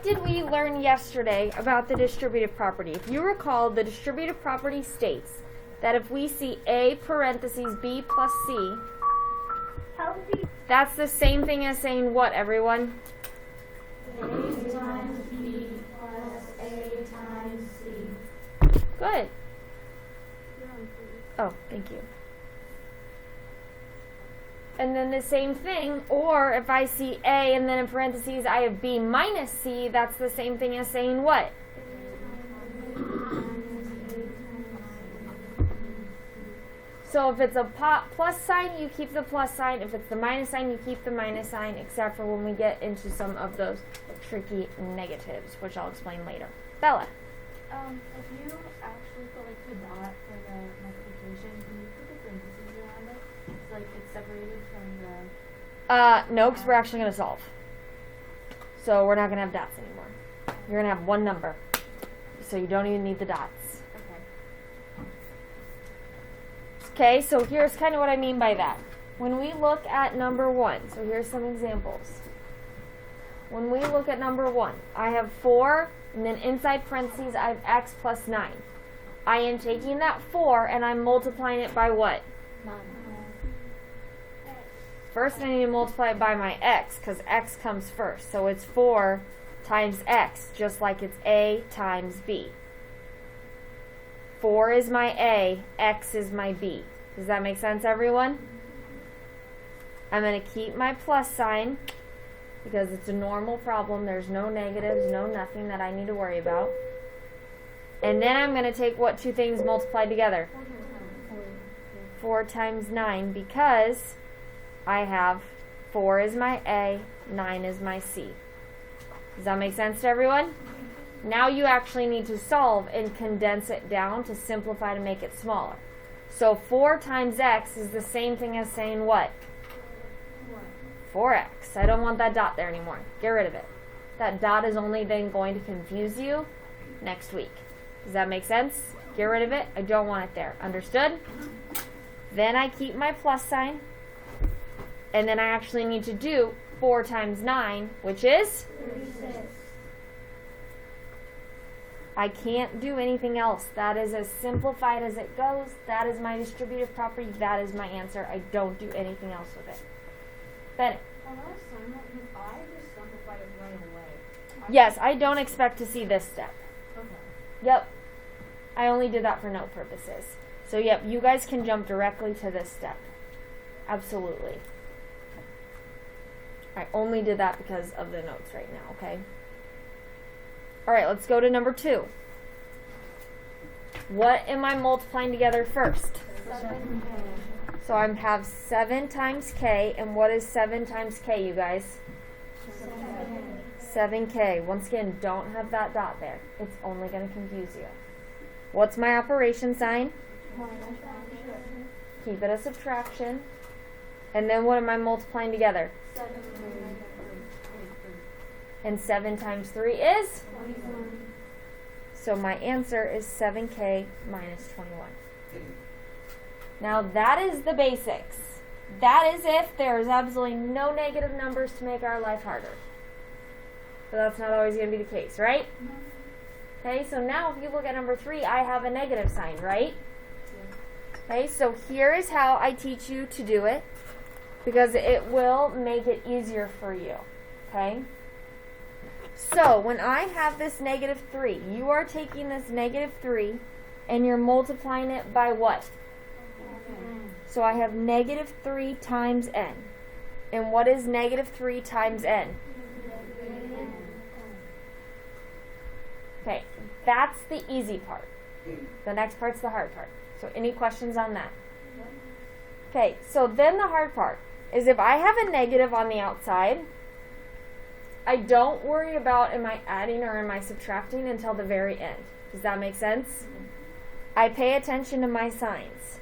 did we learn yesterday about the distributive property? If you recall, the distributive property states that if we see A parentheses B plus C, that's the same thing as saying what, everyone? A times B plus A times C. Good. Oh, thank you. And then the same thing, or if I see A and then in parentheses I have B minus C, that's the same thing as saying what? So if it's a plus sign, you keep the plus sign. If it's the minus sign, you keep the minus sign, except for when we get into some of those tricky negatives, which I'll explain later. Bella. If you actually put like the dot for the multiplication, can you put the parentheses around it? It's like it's separated from the... No, because we're actually going to solve. So we're not going to have dots anymore. You're going to have one number. So you don't even need the dots. Okay, so here's kind of what I mean by that. When we look at number 1, so here's some examples. When we look at number 1, I have 4, and then inside parentheses I have x plus 9. I am taking that 4 and I'm multiplying it by what? 9. First I need to multiply it by my x, because x comes first. So it's 4 times x, just like it's A times B. 4 is my A, x is my B. Does that make sense, everyone? I'm going to keep my plus sign because it's a normal problem. There's no negatives, no nothing that I need to worry about. And then I'm going to take what two things multiplied together? 4 times 9, because I have 4 is my A, 9 is my C. Does that make sense to everyone? Now you actually need to solve and condense it down to simplify to make it smaller. So 4 times x is the same thing as saying what? 4x. I don't want that dot there anymore. Get rid of it. That dot is only then going to confuse you next week. Does that make sense? Get rid of it. I don't want it there. Understood? Then I keep my plus sign. And then I actually need to do 4 times 9, which is? 36. I can't do anything else. That is as simplified as it goes. That is my distributive property. That is my answer. I don't do anything else with it. Bennett. I just simplified it right away. Yes, I don't expect to see this step. Okay. Yep. I only did that for note purposes. So, yep, you guys can jump directly to this step. Absolutely. I only did that because of the notes right now, okay? All right, let's go to number 2. What am I multiplying together first? 7K. So I have 7 times k, and what is 7 times k, you guys? 7k. Once again, don't have that dot there. It's only going to confuse you. What's my operation sign? Keep it a subtraction. And then what am I multiplying together? 7K. And 7 times 3 is? 21. So my answer is 7k minus 21. Now that is the basics. That is if there is absolutely no negative numbers to make our life harder. But that's not always going to be the case, right? Okay, so now if you look at number 3, I have a negative sign, right? Okay, so here is how I teach you to do it, because it will make it easier for you. Okay? So when I have this negative 3, you are taking this negative 3 and you're multiplying it by what? So I have negative 3 times n. And what is negative 3 times n? Okay, that's the easy part. The next part's the hard part. So any questions on that? Okay, so then the hard part is if I have a negative on the outside, I don't worry about am I adding or am I subtracting until the very end. Does that make sense? I pay attention to my signs.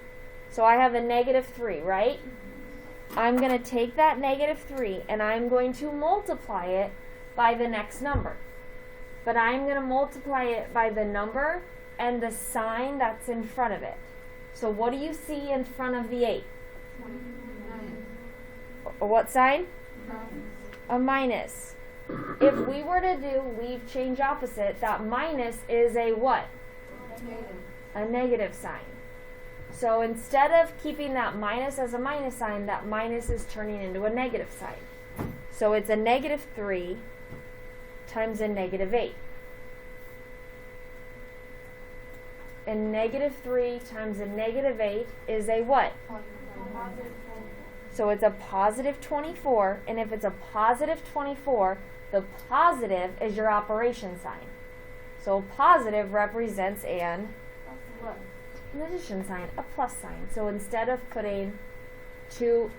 So I have a negative 3, right? I'm going to take that negative 3 and I'm going to multiply it by the next number. But I'm going to multiply it by the number and the sign that's in front of it. So what do you see in front of the 8? What sign? A minus. If we were to do leave change opposite, that minus is a what? A negative sign. So instead of keeping that minus as a minus sign, that minus is turning into a negative sign. So it's a negative 3 times a negative 8. And negative 3 times a negative 8 is a what? So it's a positive 24, and if it's a positive 24, the positive is your operation sign. So positive represents an addition sign, a plus sign. So instead of putting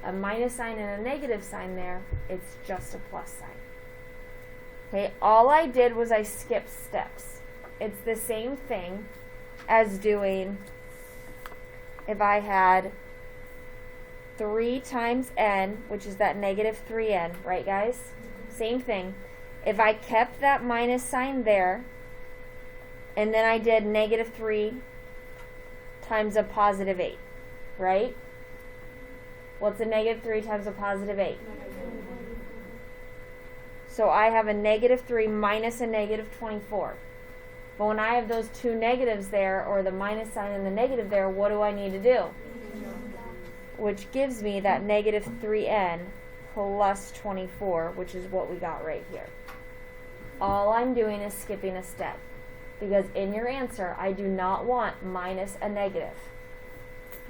a minus sign and a negative sign there, it's just a plus sign. Okay, all I did was I skipped steps. It's the same thing as doing if I had 3 times n, which is that negative 3n, right guys? Same thing. If I kept that minus sign there, and then I did negative 3 times a positive 8, right? What's a negative 3 times a positive 8? So I have a negative 3 minus a negative 24. But when I have those two negatives there, or the minus sign and the negative there, what do I need to do? Which gives me that negative 3n plus 24, which is what we got right here. All I'm doing is skipping a step. Because in your answer, I do not want minus a negative.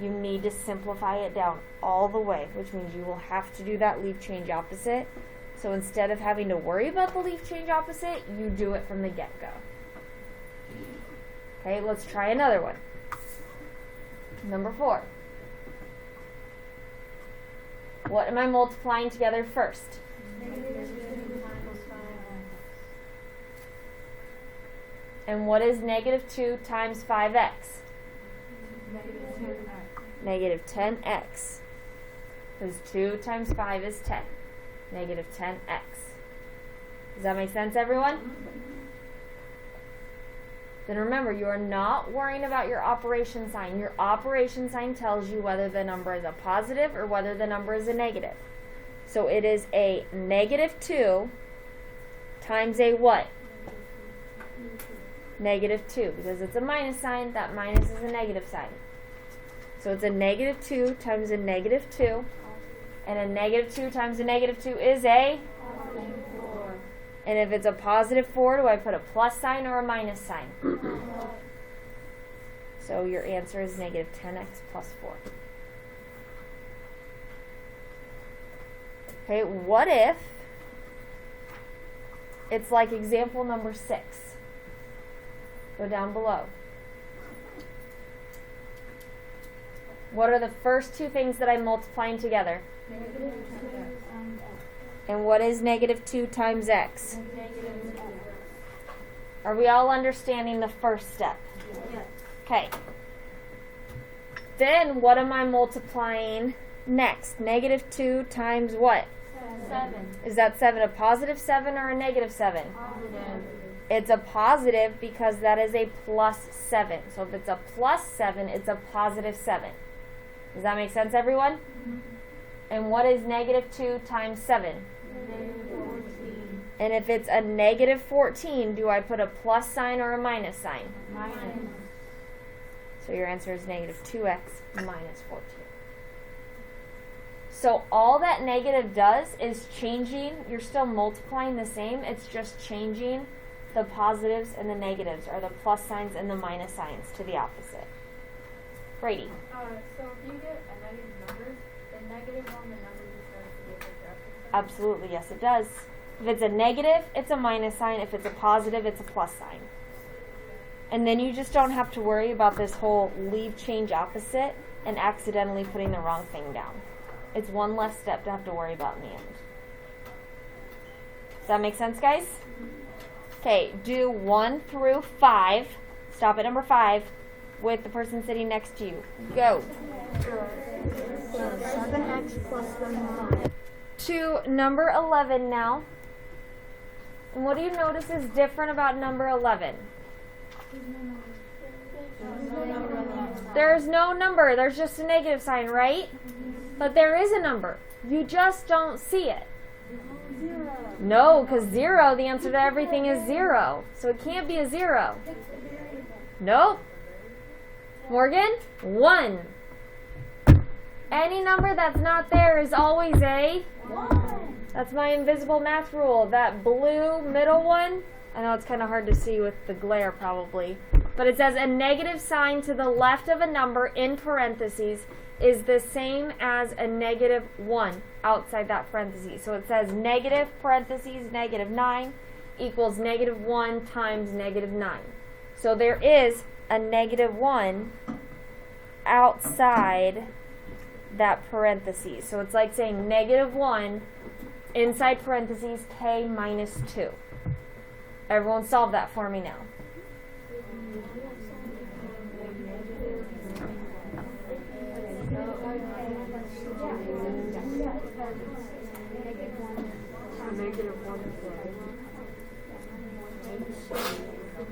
You need to simplify it down all the way, which means you will have to do that leave change opposite. So instead of having to worry about the leave change opposite, you do it from the get-go. Okay, let's try another one. Number 4. What am I multiplying together first? And what is negative 2 times 5x? Negative 10x. Because 2 times 5 is 10. Negative 10x. Does that make sense, everyone? Then remember, you are not worrying about your operation sign. Your operation sign tells you whether the number is a positive or whether the number is a negative. So it is a negative 2 times a what? Negative 2. Because it's a minus sign, that minus is a negative sign. So it's a negative 2 times a negative 2. And a negative 2 times a negative 2 is a? And if it's a positive 4, do I put a plus sign or a minus sign? So your answer is negative 10x plus 4. Okay, what if it's like example number 6? Go down below. What are the first two things that I'm multiplying together? And what is negative 2 times x? Are we all understanding the first step? Yes. Okay. Then what am I multiplying next? Negative 2 times what? 7. Is that 7 a positive 7 or a negative 7? Positive. It's a positive because that is a plus 7. So if it's a plus 7, it's a positive 7. Does that make sense, everyone? Mm-hmm. And what is negative 2 times 7? Negative 14. And if it's a negative 14, do I put a plus sign or a minus sign? Minus. So your answer is negative 2x minus 14. So all that negative does is changing, you're still multiplying the same, it's just changing the positives and the negatives, or the plus signs and the minus signs to the opposite. Brady. So if you get a negative number, the negative on the number just starts to get the correction sign? Absolutely, yes it does. If it's a negative, it's a minus sign. If it's a positive, it's a plus sign. And then you just don't have to worry about this whole leave change opposite and accidentally putting the wrong thing down. It's one less step to have to worry about in the end. Does that make sense, guys? Okay, do 1 through 5. Stop at number 5 with the person sitting next to you. Go. 7x plus 1. To number 11 now. And what do you notice is different about number 11? There's no number. There's just a negative sign, right? But there is a number. You just don't see it. No, because 0, the answer to everything is 0. So it can't be a 0. Nope. Morgan? 1. Any number that's not there is always a 1. That's my invisible math rule. That blue middle one, I know it's kind of hard to see with the glare probably, but it says a negative sign to the left of a number in parentheses is the same as a negative 1 outside that parentheses. So it says negative parentheses negative 9 equals negative 1 times negative 9. So there is a negative 1 outside that parentheses. So it's like saying negative 1 inside parentheses k minus 2. Everyone solve that for me now.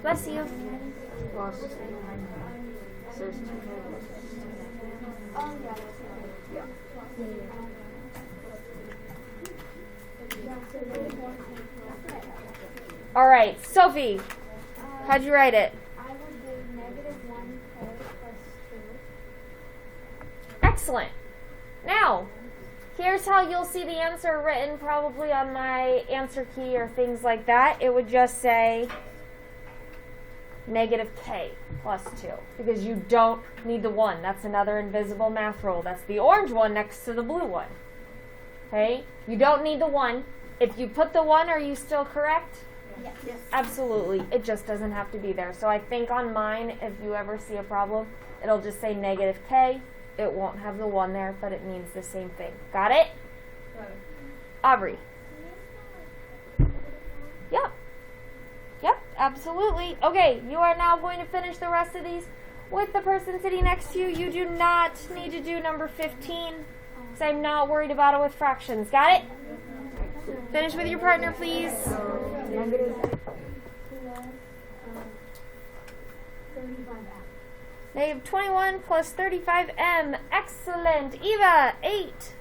Bless you. All right, Sophie, how'd you write it? I would do negative 1k plus 2. Excellent. Now, here's how you'll see the answer written probably on my answer key or things like that. It would just say negative k plus 2 because you don't need the 1. That's another invisible math rule. That's the orange one next to the blue one. Okay? You don't need the 1. If you put the 1, are you still correct? Yes. Absolutely. It just doesn't have to be there. So I think on mine, if you ever see a problem, it'll just say negative k. It won't have the 1 there, but it means the same thing. Got it? Got it. Aubrey. Yep. Yep, absolutely. Okay, you are now going to finish the rest of these with the person sitting next to you. You do not need to do number 15 because I'm not worried about it with fractions. Got it? Finish with your partner, please. Negative 21 plus 35m. Excellent. Eva, 8. 6m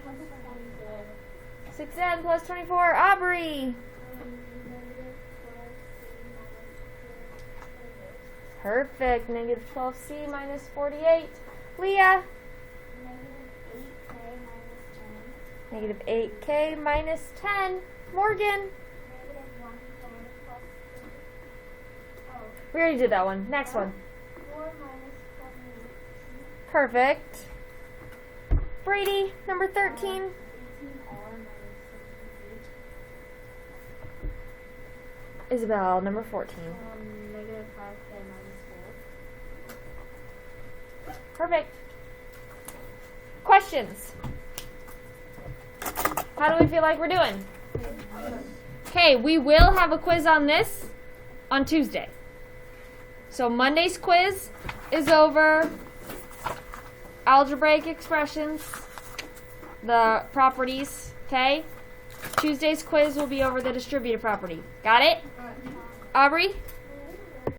plus 24. 6n plus 24. Aubrey. Perfect. Negative 12c minus 48. Leah. Negative 8k minus 10. Negative 8k minus 10. Morgan. Negative 1k plus 2. Oh. We already did that one. Next one. 4 minus 28. Perfect. Brady, number 13. 18r minus 68. Isabel, number 14. Negative 5k minus 4. Perfect. Questions? How do we feel like we're doing? Okay, we will have a quiz on this on Tuesday. So Monday's quiz is over algebraic expressions, the properties, okay? Tuesday's quiz will be over the distributive property. Got it? Aubrey?